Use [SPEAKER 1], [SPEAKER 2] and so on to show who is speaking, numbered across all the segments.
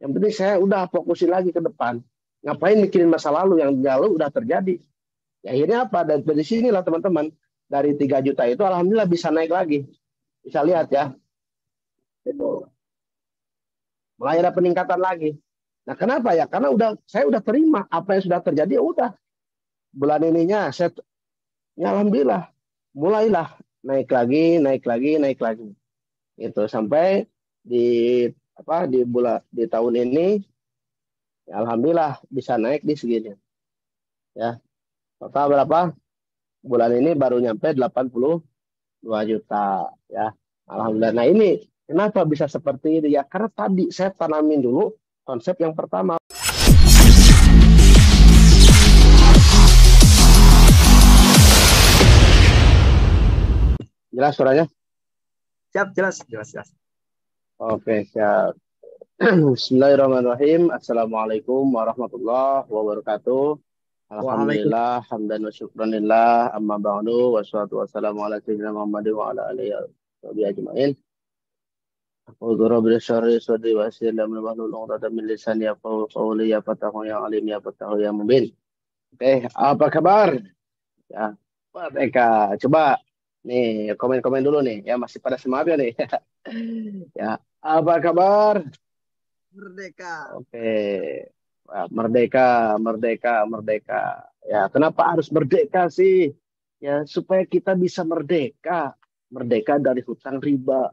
[SPEAKER 1] Yang penting saya udah fokusin lagi ke depan. Ngapain mikirin masa lalu yang lalu udah terjadi. Ya, akhirnya apa? Dari sinilah teman-teman. Dari 3 juta itu alhamdulillah bisa naik lagi. Bisa lihat ya. Itu mulai ada peningkatan lagi. Nah, kenapa ya? Karena saya udah terima apa yang sudah terjadi, ya udah. Bulan ininya saya ya alhamdulillah mulailah naik lagi, naik lagi, naik lagi. Itu sampai di di tahun ini ya alhamdulillah bisa naik di segini ya. Total berapa? Bulan ini baru nyampe 82 juta ya. Alhamdulillah. Nah, ini kenapa bisa seperti ini ya? Karena tadi saya tanamin dulu konsep yang pertama. Jelas suaranya?
[SPEAKER 2] Siap, jelas, jelas, jelas.
[SPEAKER 1] Oke, siap. Bismillahirrahmanirrahim. Assalamualaikum warahmatullahi wabarakatuh.
[SPEAKER 2] Waalaikumsalam.
[SPEAKER 1] Alhamdulillah, hamdan wa syukranillah, amma ba'du, wassalatu wassalamu ala sayyidina Muhammad wa ala alihi wa sahbihi ajma'in. Aku rabbil syarri sadri wa yassir li amri wahlul 'uqdatam min lisani yafqahu qawli, ya fatahu ya alim ya fatahu ya mubin. Oke, apa kabar? Ya, Pak Eka, coba nih komen-komen dulu nih. Ya masih pada semangat ya nih. Ya, apa kabar?
[SPEAKER 2] Merdeka.
[SPEAKER 1] Oke. Wah, merdeka, merdeka, merdeka. Ya, kenapa harus merdeka sih? Ya, supaya kita bisa merdeka. Merdeka dari hutang riba.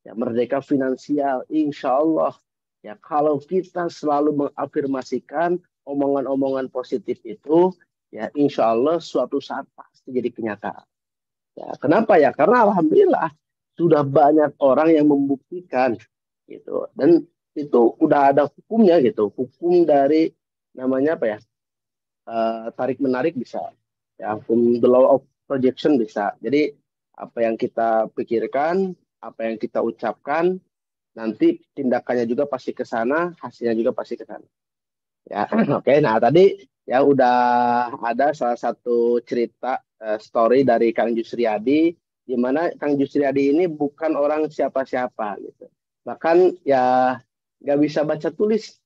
[SPEAKER 1] Ya, merdeka finansial. Insya Allah. Ya, kalau kita selalu mengafirmasikan omongan-omongan positif itu, ya insya Allah suatu saat pasti jadi kenyataan. Ya, kenapa ya? Karena alhamdulillah sudah banyak orang yang membuktikan gitu. Dan itu udah ada hukumnya gitu. Hukum dari namanya apa ya? Tarik menarik bisa. Ya, hukum the law of projection bisa. Jadi apa yang kita pikirkan, apa yang kita ucapkan, nanti tindakannya juga pasti ke sana, hasilnya juga pasti ke sana. Ya, oke. Nah, tadi ya udah ada salah satu cerita story dari Kang Jusriyadi, di mana Kang Jusriyadi ini bukan orang siapa-siapa gitu. Bahkan ya nggak bisa baca tulis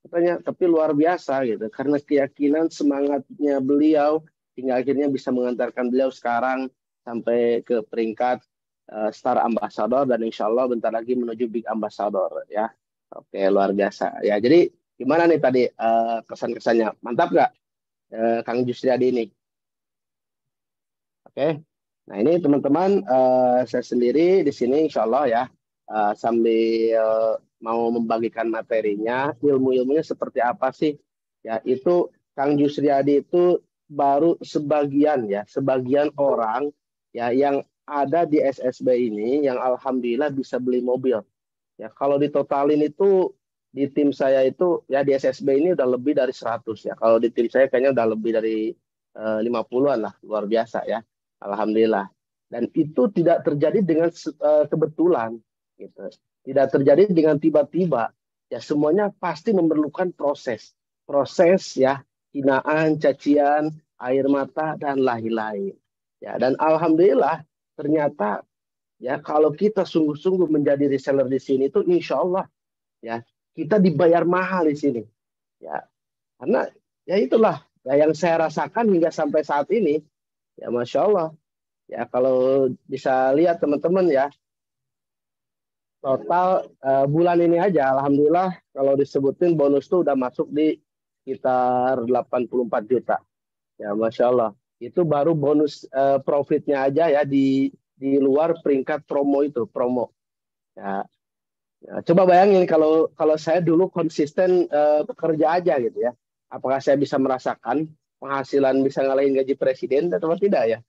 [SPEAKER 1] katanya, tapi luar biasa gitu. Karena keyakinan semangatnya beliau hingga akhirnya bisa mengantarkan beliau sekarang sampai ke peringkat Star Ambassador dan insya Allah bentar lagi menuju Big Ambassador ya. Oke, luar biasa. Ya, jadi gimana nih tadi kesan-kesannya? Mantap nggak Kang Jusriyadi ini? Oke. Nah, ini teman-teman saya sendiri di sini insya Allah ya sambil mau membagikan materinya, ilmu-ilmunya seperti apa sih? Ya, itu Kang Jusriyadi itu baru sebagian ya, sebagian orang ya yang ada di SSB ini yang alhamdulillah bisa beli mobil. Ya, kalau ditotalin itu di tim saya itu ya di SSB ini udah lebih dari 100 ya. Kalau di tim saya kayaknya udah lebih dari 50-an lah, luar biasa ya. Alhamdulillah. Dan itu tidak terjadi dengan kebetulan gitu. Tidak terjadi dengan tiba-tiba. Ya, semuanya pasti memerlukan proses. Proses ya, hinaan, cacian, air mata dan lain-lain. Ya, dan alhamdulillah ternyata ya kalau kita sungguh-sungguh menjadi reseller di sini itu insya Allah ya kita dibayar mahal di sini ya, karena ya itulah ya yang saya rasakan hingga sampai saat ini ya masya Allah ya. Kalau bisa lihat teman-teman ya, total bulan ini aja alhamdulillah kalau disebutin bonus tuh udah masuk di sekitar 84 juta ya, masya Allah. Itu baru bonus profitnya aja ya di luar peringkat promo itu promo ya. Ya, coba bayangin kalau kalau saya dulu konsisten bekerja aja gitu ya. Apakah saya bisa merasakan penghasilan bisa ngalahin gaji presiden atau tidak ya?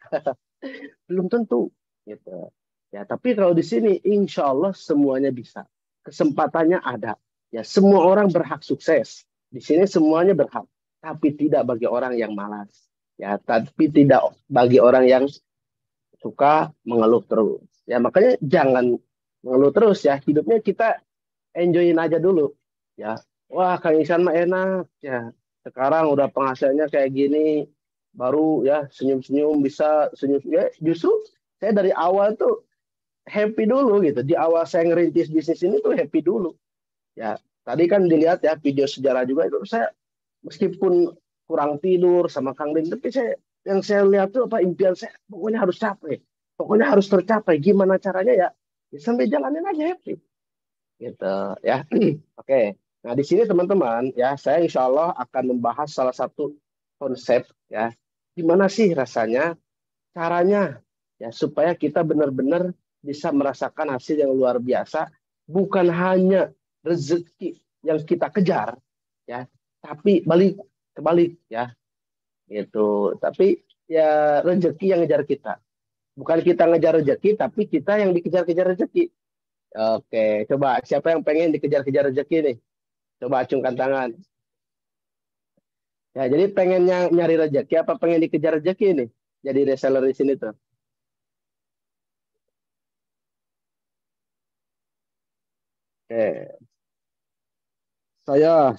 [SPEAKER 1] Belum tentu gitu. Ya, tapi kalau di sini insya Allah semuanya bisa. Kesempatannya ada. Ya, semua orang berhak sukses. Di sini semuanya berhak, tapi tidak bagi orang yang malas. Ya, tapi tidak bagi orang yang suka mengeluh terus. Ya, makanya jangan mengeluh terus ya. Hidupnya kita enjoyin aja dulu. Ya, wah Kang Isan mah enak ya. Sekarang udah penghasilannya kayak gini, baru ya senyum-senyum bisa senyum. Ya, justru saya dari awal tuh happy dulu gitu. Di awal saya ngerintis bisnis ini tuh happy dulu. Ya, Tadi kan dilihat ya video sejarah juga itu saya meskipun kurang tidur sama Kang Din, tapi yang saya lihat tuh apa impian saya pokoknya harus capai, pokoknya harus tercapai. Gimana caranya ya? Ya sampai jalanin aja happy, gitu ya. Oke. Nah di sini teman-teman ya saya insya Allah akan membahas salah satu konsep ya. Gimana sih rasanya, caranya ya supaya kita benar-benar bisa merasakan hasil yang luar biasa, bukan hanya rezeki yang kita kejar ya, tapi kebalik ya gitu. Tapi ya rezeki yang ngejar kita, bukan kita ngejar rezeki tapi kita yang dikejar-kejar rezeki. Oke, coba siapa yang pengen dikejar-kejar rezeki nih, coba acungkan tangan. Ya jadi pengennya nyari rezeki apa pengen dikejar rezeki nih, jadi reseller di sini tuh. Oke, saya.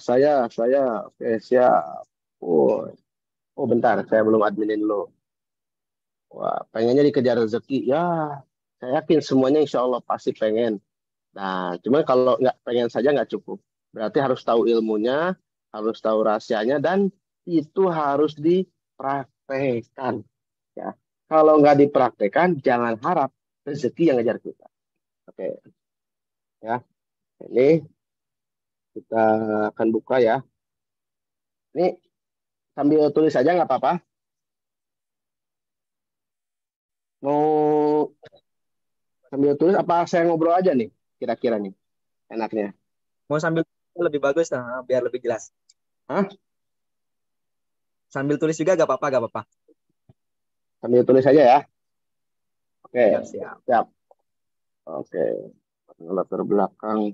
[SPEAKER 1] Oke, siap. Oh, oh bentar, saya belum adminin lo. Wah, pengennya dikejar rezeki. Ya, saya yakin semuanya insya Allah pasti pengen. Nah, cuman kalau nggak pengen saja nggak cukup. Berarti harus tahu ilmunya, harus tahu rahasianya, dan itu harus dipraktekkan. Ya, kalau nggak dipraktekkan, jangan harap rezeki yang ngejar kita. Oke, ya. Ini kita akan buka ya. Ini sambil tulis saja nggak apa-apa. Mau sambil tulis apa saya ngobrol aja nih kira-kira nih enaknya.
[SPEAKER 2] Mau sambil lebih bagus, biar lebih jelas.
[SPEAKER 1] Hah?
[SPEAKER 2] Sambil tulis juga gak apa-apa, gak apa-apa.
[SPEAKER 1] Sambil tulis aja ya. Oke,
[SPEAKER 2] Siap, siap.
[SPEAKER 1] siap. Oke, latar belakang.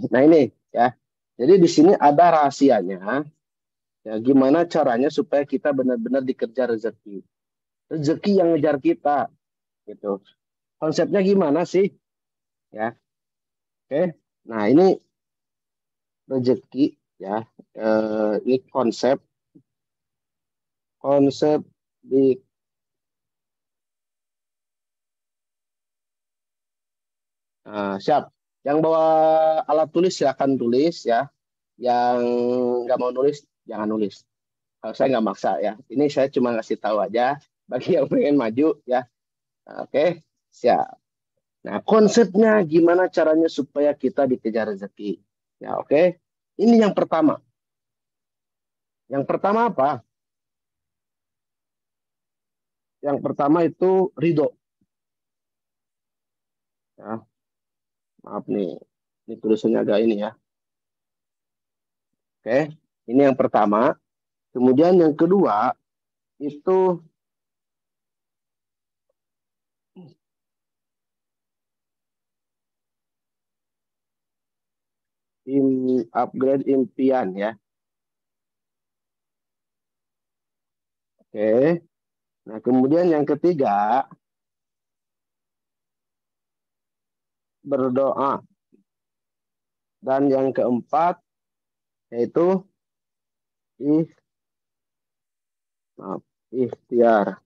[SPEAKER 1] Nah ini ya. Jadi di sini ada rahasianya. Ya, gimana caranya supaya kita benar-benar dikejar rezeki. Rezeki yang ngejar kita, gitu. Konsepnya gimana sih? Ya, oke. Nah ini rezeki ya. Ini konsep konsep di siap. Yang bawa alat tulis silakan tulis ya. Yang nggak mau nulis jangan nulis. Kalau saya nggak maksa ya. Ini saya cuma ngasih tahu aja bagi yang pengen maju ya. Oke, siap. Nah, konsepnya gimana caranya supaya kita dikejar rezeki. Ya, oke. Ini yang pertama. Yang pertama apa? Yang pertama itu ridho. Ya, maaf nih. Ini tulisannya agak ini ya. Oke. Ini yang pertama. Kemudian yang kedua itu upgrade impian ya. Oke. Nah, kemudian yang ketiga berdoa. Dan yang keempat yaitu ih, maaf, ikhtiar.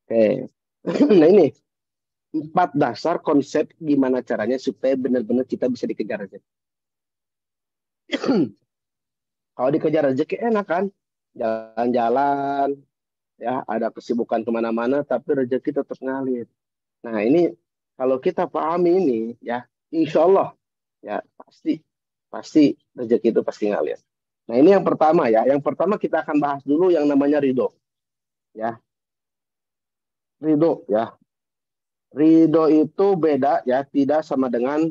[SPEAKER 1] Oke. Nah, ini empat dasar konsep gimana caranya supaya benar-benar kita bisa dikejar rezeki. Kalau dikejar rezeki enak kan? Jalan-jalan, ya ada kesibukan kemana-mana, tapi rezeki tetap ngalir. Nah ini kalau kita pahami ini, ya insya Allah, ya pasti pasti rezeki itu pasti ngalir. Nah ini yang pertama ya. Yang pertama kita akan bahas dulu yang namanya ridho, ya ridho ya. Ridho itu beda ya, tidak sama dengan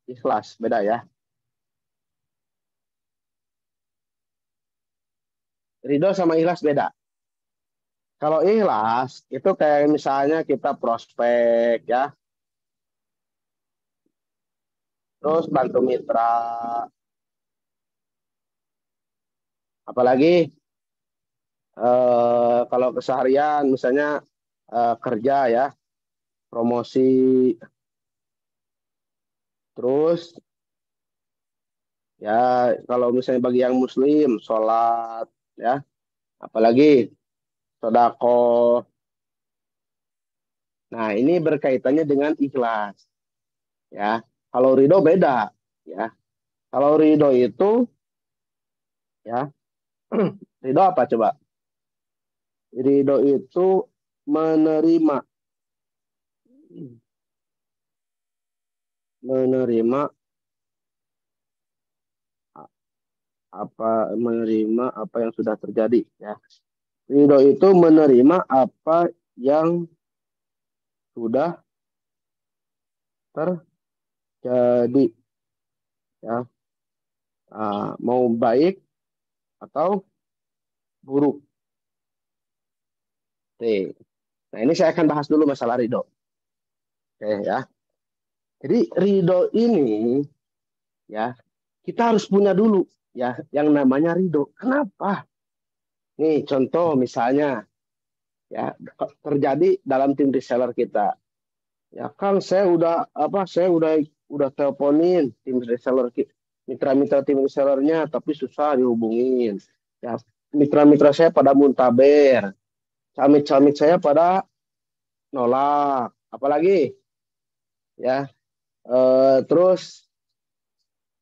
[SPEAKER 1] ikhlas, beda ya. Ridho sama ikhlas beda. Kalau ikhlas itu kayak misalnya kita prospek ya, terus bantu mitra, apalagi kalau keseharian misalnya kerja ya, promosi, terus ya kalau misalnya bagi yang muslim sholat ya, apalagi sodako, Nah, ini berkaitannya dengan ikhlas. Ya, kalau ridho beda. Ya, kalau ridho itu, ya, ridho apa coba? Ridho itu menerima, menerima menerima apa yang sudah terjadi. Ya, ridho itu menerima apa yang sudah terjadi. Ya, mau baik atau buruk. Oke. Nah, ini saya akan bahas dulu masalah ridho. Oke, ya. Jadi ridho ini, ya, kita harus punya dulu, ya, yang namanya ridho. Kenapa? Nih contoh misalnya, ya, terjadi dalam tim reseller kita. Ya Kang, saya udah teleponin tim reseller mitra-mitra tim resellernya, tapi susah dihubungin. Ya, mitra-mitra saya pada muntaber, camit-camit saya pada nolak. Apalagi, ya, terus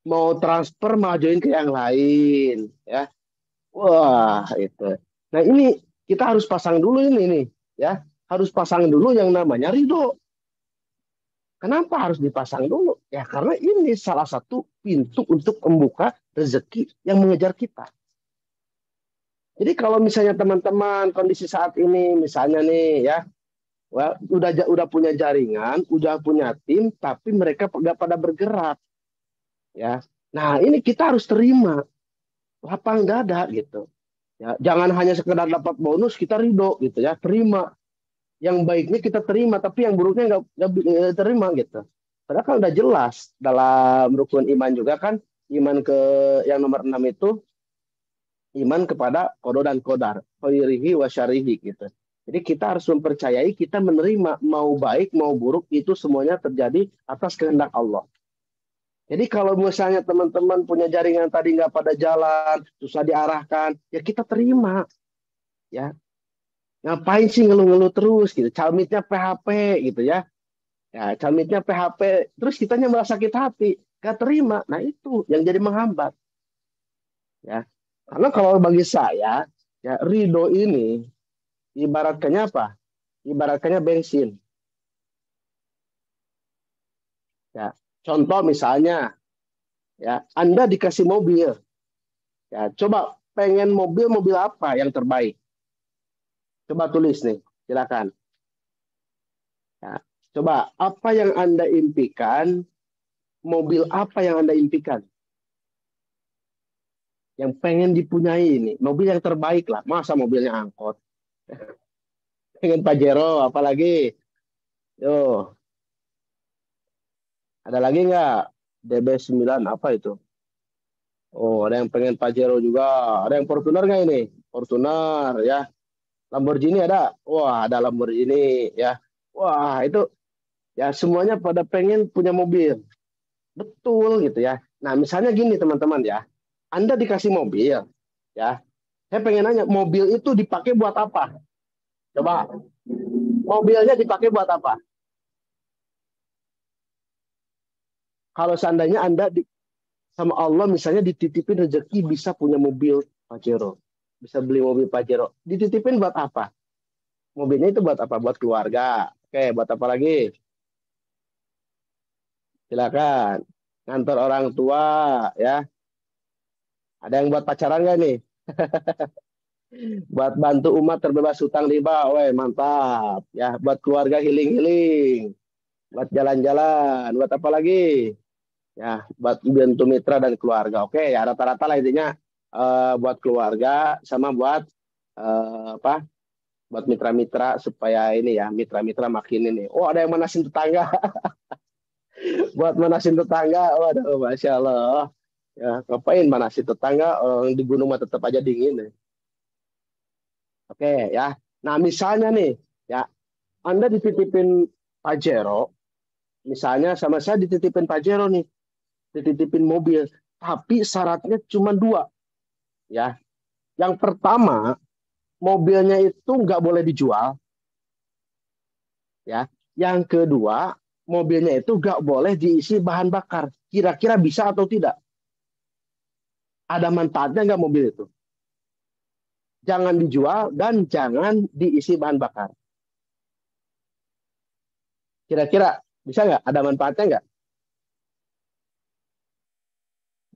[SPEAKER 1] mau transfer majuin ke yang lain, ya. Wah, itu. Nah, ini kita harus pasang dulu ini nih, ya. Harus pasang dulu yang namanya ridho. Kenapa harus dipasang dulu? Ya karena ini salah satu pintu untuk membuka rezeki yang mengejar kita. Jadi kalau misalnya teman-teman kondisi saat ini, misalnya nih ya, wah, udah punya jaringan, udah punya tim, tapi mereka nggak pada bergerak, ya. Nah ini kita harus terima lapang dada gitu. Ya, jangan hanya sekedar dapat bonus kita ridho gitu ya, terima. Yang baiknya kita terima, tapi yang buruknya nggak terima gitu. Padahal kan udah jelas dalam rukun iman juga kan, iman ke yang nomor 6 itu iman kepada kodo dan kodar, khairihi wa syarihi gitu. Jadi kita harus mempercayai, kita menerima mau baik mau buruk itu semuanya terjadi atas kehendak Allah. Jadi kalau misalnya teman-teman punya jaringan tadi nggak pada jalan, susah diarahkan, ya kita terima, ya. Ngapain sih ngeluh-ngeluh terus gitu? Calmitnya PHP gitu ya. Ya, calmitnya PHP, terus kitanya malah sakit hati, gak terima. Nah itu yang jadi menghambat. Ya, karena kalau bagi saya, ya ridho ini ibaratkannya apa? Ibaratkannya bensin. Ya, contoh misalnya, ya Anda dikasih mobil, ya coba pengen mobil apa yang terbaik? Coba tulis nih, silakan. Ya, coba apa yang Anda impikan? Mobil apa yang Anda impikan? Yang pengen dipunyai ini mobil yang terbaik lah, masa mobilnya angkot, pengen Pajero apalagi. Yo, ada lagi nggak? DB9 apa itu? Oh, ada yang pengen Pajero juga. Ada yang Fortuner nggak ini? Fortuner ya. Lamborghini ada. Wah, ada Lamborghini ya. Wah, itu ya semuanya pada pengen punya mobil. Betul gitu ya. Nah, misalnya gini teman-teman ya. Anda dikasih mobil ya. Saya pengen nanya, mobil itu dipakai buat apa? Coba, mobilnya dipakai buat apa? Kalau seandainya Anda sama Allah misalnya dititipin rezeki bisa punya mobil Pajero, bisa beli mobil Pajero, dititipin buat apa? Mobilnya itu buat apa? Buat keluarga. Oke, buat apa lagi? Silakan. Ngantor orang tua, ya. Ada yang buat pacaran nggak nih? Buat bantu umat terbebas hutang riba, weh mantap. Ya, buat keluarga healing-healing, buat jalan-jalan, buat apa lagi? Ya, buat bantu mitra dan keluarga. Oke, ya rata-rata lah intinya buat keluarga sama buat apa? Buat mitra-mitra supaya ini ya mitra-mitra makin ini. Oh ada yang manasin tetangga, buat manasin tetangga. Waduh, masya Allah. Ya, ngapain manasin tetangga? Orang di gunung mah tetap aja dingin. Ya. Oke ya. Nah misalnya nih, ya Anda dititipin Pajero, misalnya sama saya dititipin Pajero nih, dititipin mobil, tapi syaratnya cuma dua, ya. Yang pertama, mobilnya itu nggak boleh dijual. Ya. Yang kedua, mobilnya itu nggak boleh diisi bahan bakar. Kira-kira bisa atau tidak? Ada manfaatnya nggak mobil itu? Jangan dijual dan jangan diisi bahan bakar. Kira-kira bisa nggak? Ada manfaatnya nggak?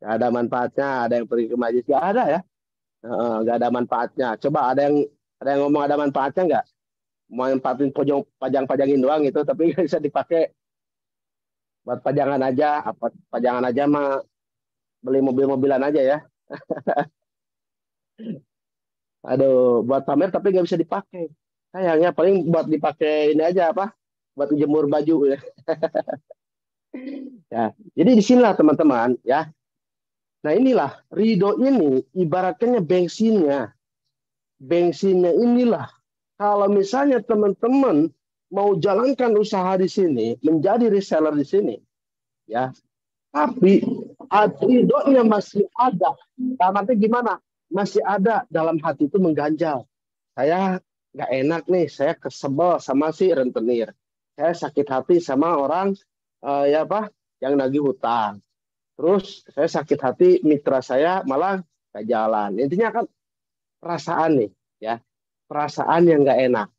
[SPEAKER 1] Nggak ada manfaatnya. Ada yang pergi ke majlis nggak ada ya? Nggak ada manfaatnya. Coba ada yang ngomong ada manfaatnya nggak? Mau manfaatin pajang-pajangin doang itu, tapi nggak bisa dipakai buat pajangan aja. Apa pajangan aja mah beli mobil-mobilan aja ya. Aduh, buat pamer tapi nggak bisa dipakai. Sayangnya paling buat dipakai ini aja apa? Buat jemur baju ya. Ya, jadi di sinilah teman-teman ya. Nah inilah ridho ini ibaratnya bensinnya. Bensinnya inilah kalau misalnya teman-teman mau jalankan usaha di sini, menjadi reseller di sini, ya, tapi ridhonya masih ada. Nah, nanti gimana? Masih ada dalam hati itu mengganjal. Saya nggak enak nih, saya kesebel sama si rentenir. Saya sakit hati sama orang ya apa yang nagih hutang. Terus saya sakit hati mitra saya malah nggak jalan. Intinya kan perasaan nih, ya perasaan yang nggak enak.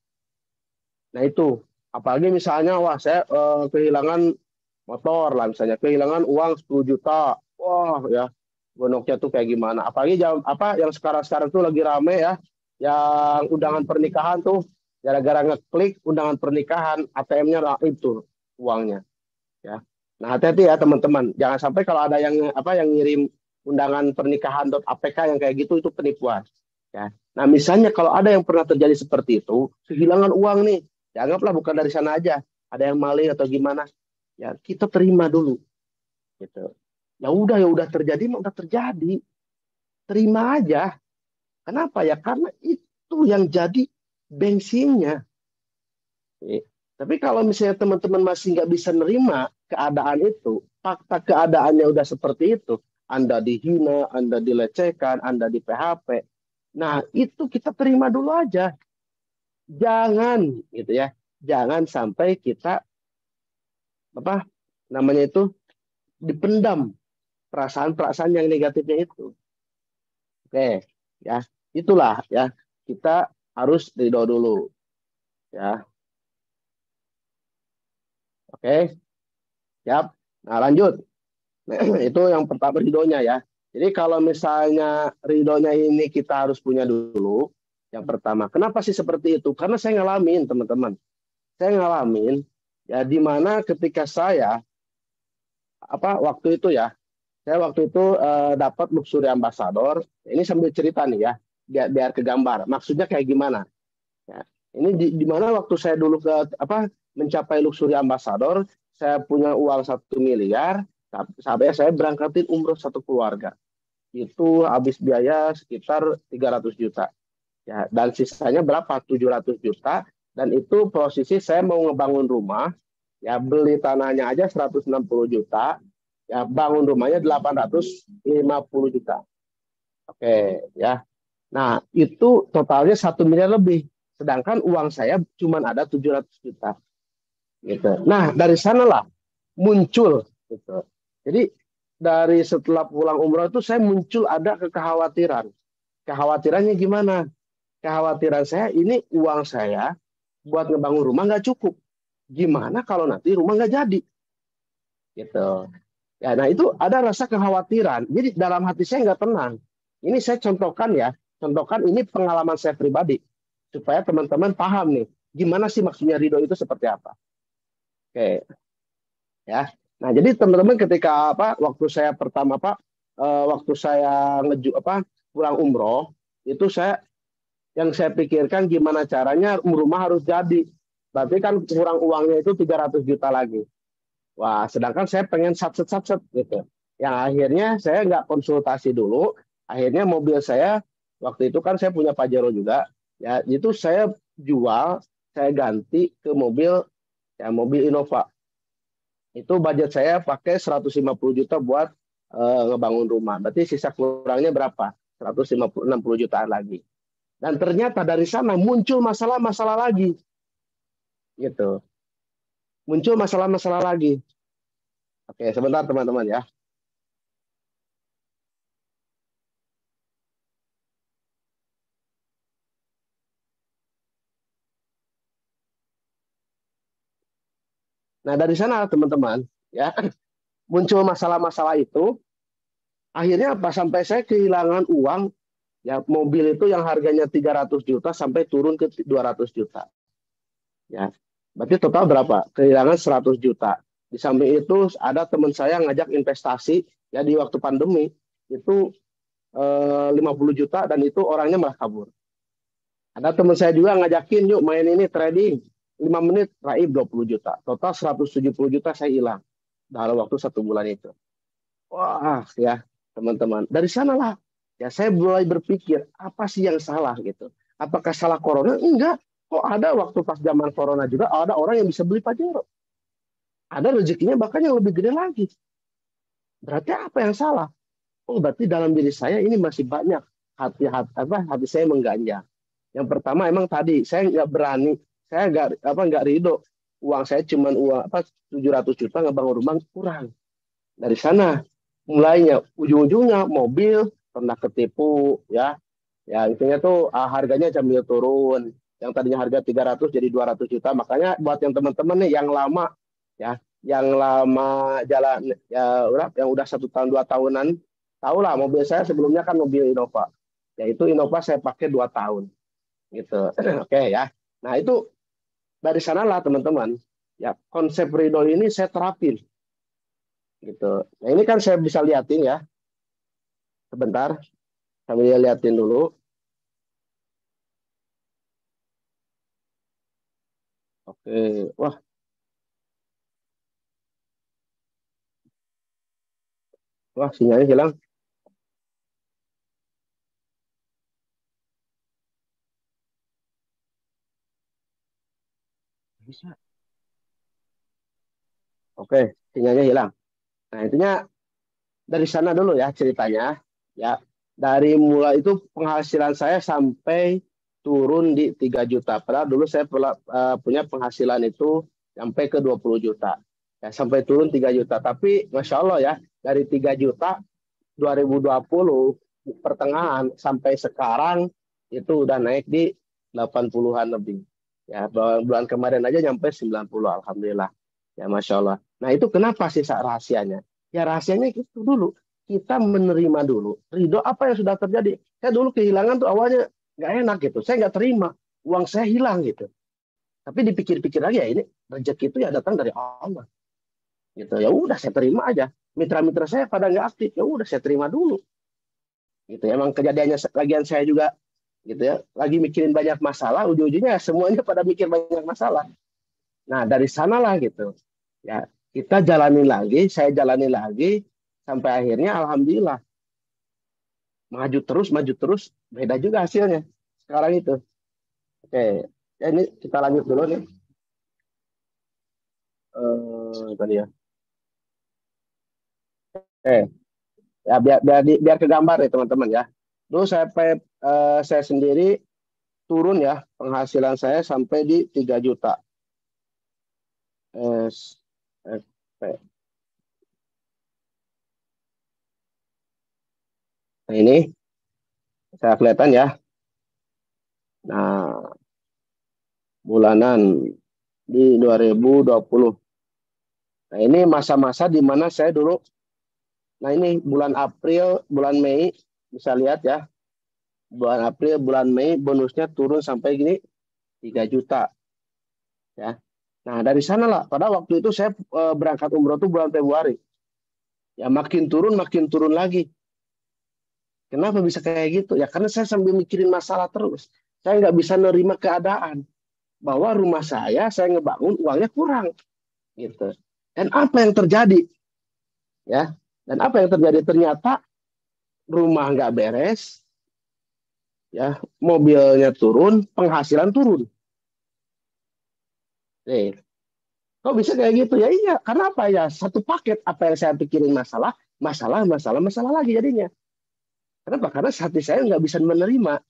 [SPEAKER 1] Nah itu, apalagi misalnya, wah saya kehilangan motor lah misalnya, kehilangan uang 10 juta, wah ya, gonoknya tuh kayak gimana. Apalagi apa yang sekarang-sekarang tuh lagi rame ya, yang undangan pernikahan tuh, gara-gara ngeklik undangan pernikahan, ATM-nya itu uangnya. Ya, nah hati-hati ya teman-teman, jangan sampai kalau ada yang ngirim undangan pernikahan .apk yang kayak gitu itu penipuan. Ya, nah misalnya kalau ada yang pernah terjadi seperti itu, kehilangan uang nih, ya anggaplah bukan dari sana aja, ada yang maling atau gimana, ya kita terima dulu, gitu. Ya udah terjadi, mah udah terjadi, terima aja. Kenapa ya? Karena itu yang jadi bensinnya. Oke. Tapi kalau misalnya teman-teman masih nggak bisa nerima keadaan itu, fakta keadaannya udah seperti itu, Anda dihina, Anda dilecehkan, Anda di PHP. Nah, itu kita terima dulu aja. Jangan gitu ya. Jangan sampai kita apa namanya itu dipendam perasaan-perasaan yang negatifnya itu. Oke, ya. Itulah ya. Kita harus ridho dulu, ya. Oke, siap. Nah, lanjut. Nah, itu yang pertama ridhonya ya. Jadi kalau misalnya ridhonya ini kita harus punya dulu. Yang pertama, kenapa sih seperti itu? Karena saya ngalamin teman-teman. Saya ngalamin ya di mana ketika saya apa waktu itu ya, saya waktu itu dapat Luxury Ambassador. Ini sambil cerita nih ya, biar ke gambar. Maksudnya kayak gimana? Ya, ini di mana waktu saya dulu ke apa mencapai Luxury Ambassador, saya punya uang 1 miliar, sampai saya berangkatin umroh satu keluarga. Itu habis biaya sekitar 300 juta. Ya, dan sisanya berapa? 700 juta. Dan itu posisi saya mau ngebangun rumah, ya beli tanahnya aja 160 juta, ya bangun rumahnya 850 juta. Oke, ya. Nah, itu totalnya 1 miliar lebih. Sedangkan uang saya cuma ada 700 juta. Gitu. Nah, dari sanalah muncul. Gitu. Jadi, dari setelah pulang umroh itu saya muncul ada kekhawatiran. Kekhawatirannya gimana? Kekhawatiran saya ini uang saya buat ngebangun rumah nggak cukup. Gimana kalau nanti rumah nggak jadi? Gitu. Ya, nah itu ada rasa kekhawatiran. Jadi dalam hati saya nggak tenang. Ini saya contohkan ya, contohkan ini pengalaman saya pribadi supaya teman-teman paham nih, gimana sih maksudnya ridho itu seperti apa. Oke, ya. Nah jadi teman-teman ketika apa, waktu saya pertama apa, waktu saya pulang umroh itu yang saya pikirkan gimana caranya rumah harus jadi. Berarti kan kurang uangnya itu 300 juta lagi. Wah, sedangkan saya pengen sat-set gitu. Yang akhirnya saya nggak konsultasi dulu. Akhirnya mobil saya, waktu itu kan saya punya Pajero juga. Ya, itu saya jual, saya ganti ke mobil Innova. Itu budget saya pakai 150 juta buat ngebangun rumah. Berarti sisa kurangnya berapa? 160 jutaan lagi. Dan ternyata dari sana muncul masalah-masalah lagi. Gitu. muncul masalah-masalah lagi. Oke, sebentar teman-teman ya. Nah, dari sana teman-teman ya, muncul masalah-masalah itu, akhirnya apa? Sampai saya kehilangan uang, ya mobil itu yang harganya 300 juta sampai turun ke 200 juta. Ya. Berarti total berapa? Kehilangan 100 juta. Di samping itu ada teman saya ngajak investasi ya di waktu pandemi itu 50 juta dan itu orangnya malah kabur. Ada teman saya juga ngajakin yuk main ini trading 5 menit raib 20 juta. Total 170 juta saya hilang dalam waktu 1 bulan itu. Wah ya teman-teman. Dari sanalah ya saya mulai berpikir apa sih yang salah gitu. Apakah salah corona? Enggak. Kok ada waktu pas zaman corona juga ada orang yang bisa beli Pajero. Ada rezekinya bahkan yang lebih gede lagi. Berarti apa yang salah? Oh, berarti dalam diri saya ini masih banyak hati saya mengganjal. Yang pertama emang tadi saya nggak berani, saya nggak ridho. Uang saya cuma uang 700 juta ngebangun rumah kurang. Dari sana mulainya ujung-ujungnya mobil pernah ketipu ya. Ya intinya tuh harganya sambil turun. Yang tadinya harga 300 jadi 200 juta. Makanya buat yang teman-teman nih yang lama ya, yang lama jalan ya yang udah 1 tahun 2 tahunan, tahulah mobil saya sebelumnya kan mobil Innova. Yaitu Innova saya pakai 2 tahun gitu. Oke ya. Nah itu dari sanalah teman-teman ya konsep ridho ini saya terapin gitu. Nah ini kan saya bisa liatin ya. Sebentar, sambil liatin dulu. Oke, wah, wah sinyalnya hilang. Bisa. Oke, sinyalnya hilang. Nah intinya dari sana dulu ya ceritanya. Ya, dari mulai itu penghasilan saya sampai turun di 3 juta. Padahal dulu saya punya penghasilan itu sampai ke 20 juta. Ya, sampai turun 3 juta. Tapi Masya Allah ya, dari 3 juta 2020 pertengahan sampai sekarang itu udah naik di 80-an lebih. Ya, bulan kemarin aja nyampe 90 alhamdulillah. Ya Masya Allah. Nah itu kenapa sih rahasianya? Ya rahasianya itu dulu. Kita menerima dulu. Ridho apa yang sudah terjadi. Saya dulu kehilangan tuh awalnya nggak enak gitu. Saya nggak terima. Uang saya hilang gitu. Tapi dipikir-pikir lagi ya ini rezeki itu ya datang dari Allah. Gitu. Ya udah saya terima aja. Mitra-mitra saya pada nggak aktif. Ya udah saya terima dulu. Gitu. Emang kejadiannya lagian saya juga gitu ya. Lagi mikirin banyak masalah. Ujung-ujungnya semuanya pada mikir banyak masalah. Nah dari sanalah gitu. Ya kita jalani lagi. Saya jalani lagi. Sampai akhirnya alhamdulillah maju terus beda juga hasilnya sekarang itu. Oke ya, ini kita lanjut dulu nih tadi ya. Ya biar kegambar ya teman-teman ya. Dulu saya sendiri turun ya penghasilan saya sampai di 3 juta. Nah ini saya kelihatan ya. Nah bulanan di 2020. Nah ini masa-masa di mana saya dulu. Nah ini bulan April, bulan Mei bisa lihat ya. Bulan April, bulan Mei bonusnya turun sampai gini 3 juta ya. Nah, dari sanalah pada waktu itu saya berangkat umroh tuh bulan Februari. Ya makin turun lagi. Kenapa bisa kayak gitu? Ya karena saya sambil mikirin masalah terus. Saya nggak bisa nerima keadaan bahwa rumah saya ngebangun uangnya kurang gitu. Dan apa yang terjadi? Ya. Dan apa yang terjadi? Ternyata rumah nggak beres, ya mobilnya turun, penghasilan turun. Nih, kok bisa kayak gitu? Ya iya, karena apa ya? Satu paket apa yang saya pikirin masalah lagi jadinya. Kenapa? Karena hati saya nggak bisa menerima.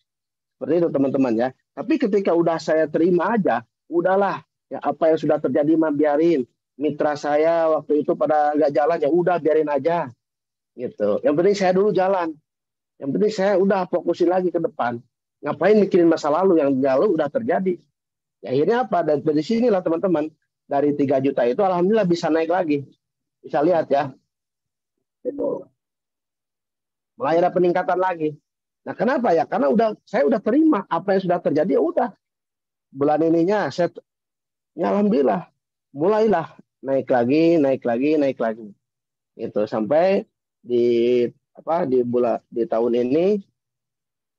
[SPEAKER 1] Seperti itu teman-teman ya. Tapi ketika udah saya terima aja, udahlah. Ya, apa yang sudah terjadi mah biarin. Mitra saya waktu itu pada nggak jalan, ya udah biarin aja gitu. Yang penting saya dulu jalan. Yang penting saya udah fokusin lagi ke depan. Ngapain mikirin masa lalu, yang lalu udah terjadi. Ya, akhirnya apa? Dari sinilah teman-teman, dari 3 juta itu alhamdulillah bisa naik lagi. Bisa lihat ya. Itu mulai ada peningkatan lagi. Nah, kenapa ya? Karena saya udah terima apa yang sudah terjadi, ya udah. Bulan ininya saya, ya alhamdulillah mulailah naik lagi, naik lagi, naik lagi. Itu sampai di di tahun ini,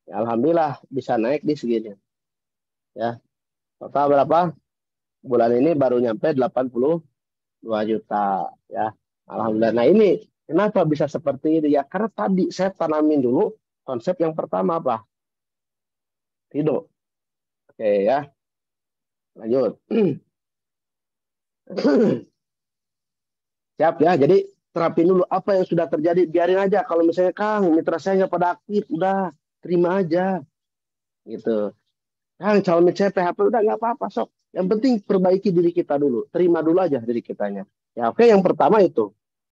[SPEAKER 1] ya alhamdulillah bisa naik di segini. Ya, total berapa? Bulan ini baru nyampe 82 juta ya. Alhamdulillah. Nah, ini kenapa bisa seperti ini ya? Karena tadi saya tanamin dulu konsep yang pertama apa? Ridho. Oke ya, lanjut. Siap ya. Jadi terapin dulu apa yang sudah terjadi. Biarin aja. Kalau misalnya Kang, mitra saya nggak pada aktif, udah terima aja. Gitu. Kang, calon mitra saya PHP, udah nggak apa-apa sok. Yang penting perbaiki diri kita dulu. Terima dulu aja diri kitanya. Ya oke, yang pertama itu.